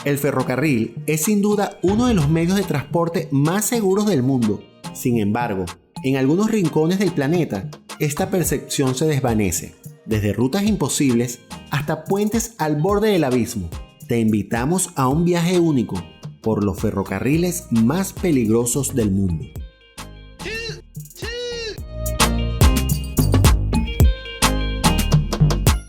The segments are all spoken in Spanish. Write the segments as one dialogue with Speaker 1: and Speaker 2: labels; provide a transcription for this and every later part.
Speaker 1: El ferrocarril es sin duda uno de los medios de transporte más seguros del mundo. Sin embargo, en algunos rincones del planeta, esta percepción se desvanece, desde rutas imposibles hasta puentes al borde del abismo. Te invitamos a un viaje único por los ferrocarriles más peligrosos del mundo.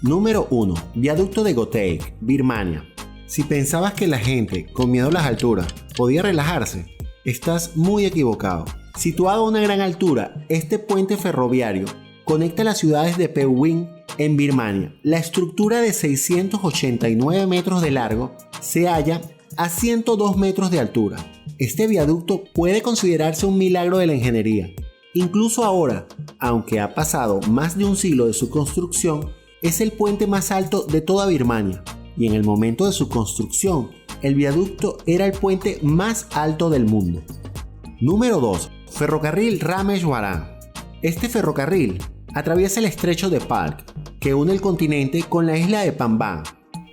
Speaker 1: Número 1. Viaducto de Goteic, Birmania. Si pensabas que la gente con miedo a las alturas podía relajarse, estás muy equivocado. Situado a una gran altura, este puente ferroviario conecta las ciudades de Pewin en Birmania. La estructura de 689 metros de largo se halla a 102 metros de altura. Este viaducto puede considerarse un milagro de la ingeniería. Incluso ahora, aunque ha pasado más de un siglo de su construcción, es el puente más alto de toda Birmania. Y en el momento de su construcción, el viaducto era el puente más alto del mundo. Número 2. Ferrocarril Rameshwaram. Este ferrocarril atraviesa el estrecho de Palk, que une el continente con la isla de Pamban.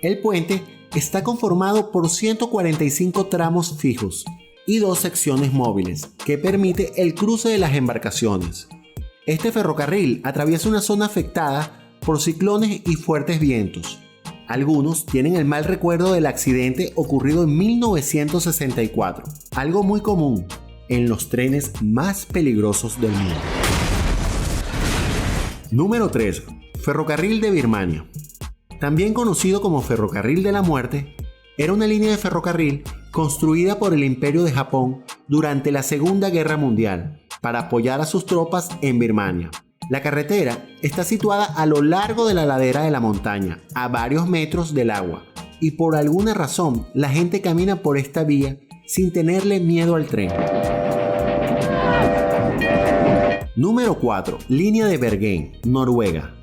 Speaker 1: El puente está conformado por 145 tramos fijos y 2 secciones móviles, que permite el cruce de las embarcaciones. Este ferrocarril atraviesa una zona afectada por ciclones y fuertes vientos. Algunos tienen el mal recuerdo del accidente ocurrido en 1964, algo muy común en los trenes más peligrosos del mundo. Número 3. Ferrocarril de Birmania. También conocido como Ferrocarril de la Muerte, era una línea de ferrocarril construida por el Imperio de Japón durante la Segunda Guerra Mundial para apoyar a sus tropas en Birmania. La carretera está situada a lo largo de la ladera de la montaña, a varios metros del agua, y por alguna razón la gente camina por esta vía sin tenerle miedo al tren. Número 4. Línea de Bergen, Noruega.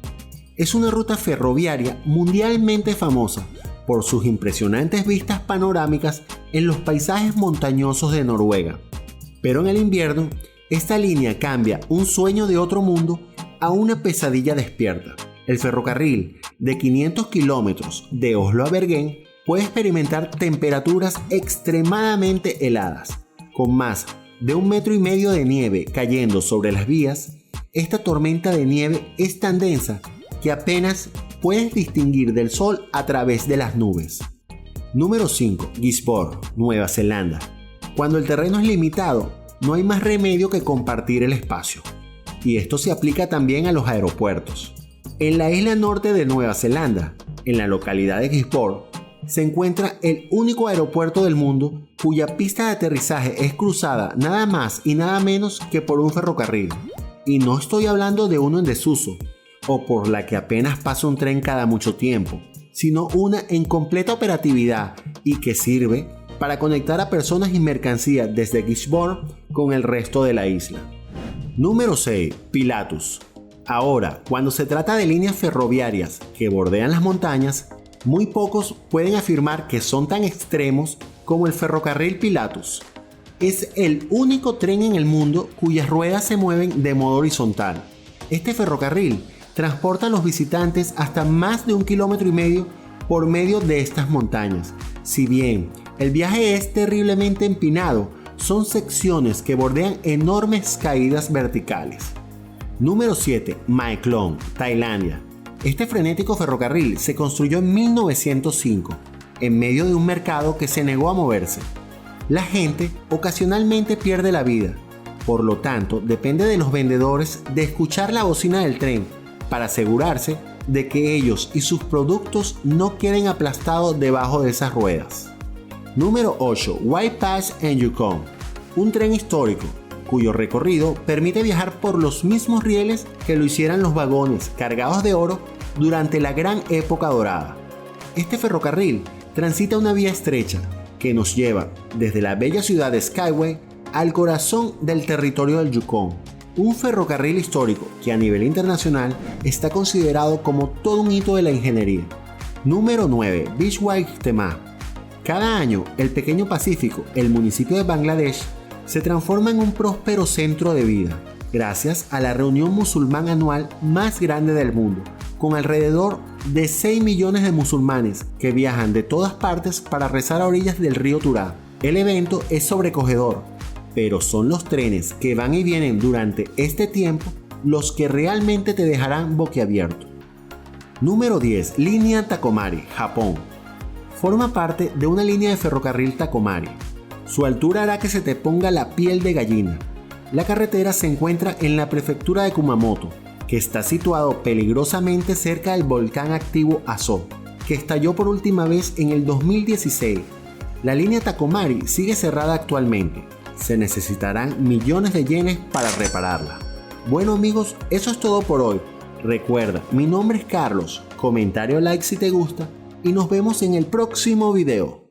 Speaker 1: Es una ruta ferroviaria mundialmente famosa por sus impresionantes vistas panorámicas en los paisajes montañosos de Noruega. Pero en el invierno, esta línea cambia un sueño de otro mundo a una pesadilla despierta. El ferrocarril de 500 kilómetros de Oslo a Bergen puede experimentar temperaturas extremadamente heladas. Con más de 1,5 metros de nieve cayendo sobre las vías, esta tormenta de nieve es tan densa que apenas puedes distinguir del sol a través de las nubes. Número 5. Gisborne, Nueva Zelanda. Cuando el terreno es limitado, no hay más remedio que compartir el espacio. Y esto se aplica también a los aeropuertos. En la isla norte de Nueva Zelanda, en la localidad de Gisborne, se encuentra el único aeropuerto del mundo cuya pista de aterrizaje es cruzada nada más y nada menos que por un ferrocarril. Y no estoy hablando de uno en desuso, o por la que apenas pasa un tren cada mucho tiempo, sino una en completa operatividad y que sirve para conectar a personas y mercancías desde Gisborne con el resto de la isla. Número 6. Pilatus. Ahora, cuando se trata de líneas ferroviarias que bordean las montañas, muy pocos pueden afirmar que son tan extremos como el ferrocarril Pilatus. Es el único tren en el mundo cuyas ruedas se mueven de modo horizontal. Este ferrocarril transporta a los visitantes hasta más de 1,5 kilómetros por medio de estas montañas. Si bien el viaje es terriblemente empinado, son secciones que bordean enormes caídas verticales. Número 7. Mae Klong, Tailandia. Este frenético ferrocarril se construyó en 1905, en medio de un mercado que se negó a moverse. La gente ocasionalmente pierde la vida, por lo tanto depende de los vendedores de escuchar la bocina del tren para asegurarse de que ellos y sus productos no queden aplastados debajo de esas ruedas. Número 8. White Pass en Yukon. Un tren histórico cuyo recorrido permite viajar por los mismos rieles que lo hicieran los vagones cargados de oro durante la gran época dorada. Este ferrocarril transita una vía estrecha que nos lleva desde la bella ciudad de Skyway al corazón del territorio del Yukon. Un ferrocarril histórico que a nivel internacional está considerado como todo un hito de la ingeniería. Número 9. Bichwaiktema. Cada año, el pequeño Pacífico, el municipio de Bangladesh, se transforma en un próspero centro de vida, gracias a la reunión musulmán anual más grande del mundo, con alrededor de 6 millones de musulmanes que viajan de todas partes para rezar a orillas del río Turá. El evento es sobrecogedor, pero son los trenes que van y vienen durante este tiempo los que realmente te dejarán boquiabierto. Número 10. Línea Takomari, Japón. Forma parte de una línea de ferrocarril Takomari. Su altura hará que se te ponga la piel de gallina. La carretera se encuentra en la prefectura de Kumamoto, que está situado peligrosamente cerca del volcán activo Aso, que estalló por última vez en el 2016. La línea Takomari sigue cerrada actualmente. Se necesitarán millones de yenes para repararla. Bueno amigos, eso es todo por hoy. Recuerda, mi nombre es Carlos, comentario like si te gusta y nos vemos en el próximo video.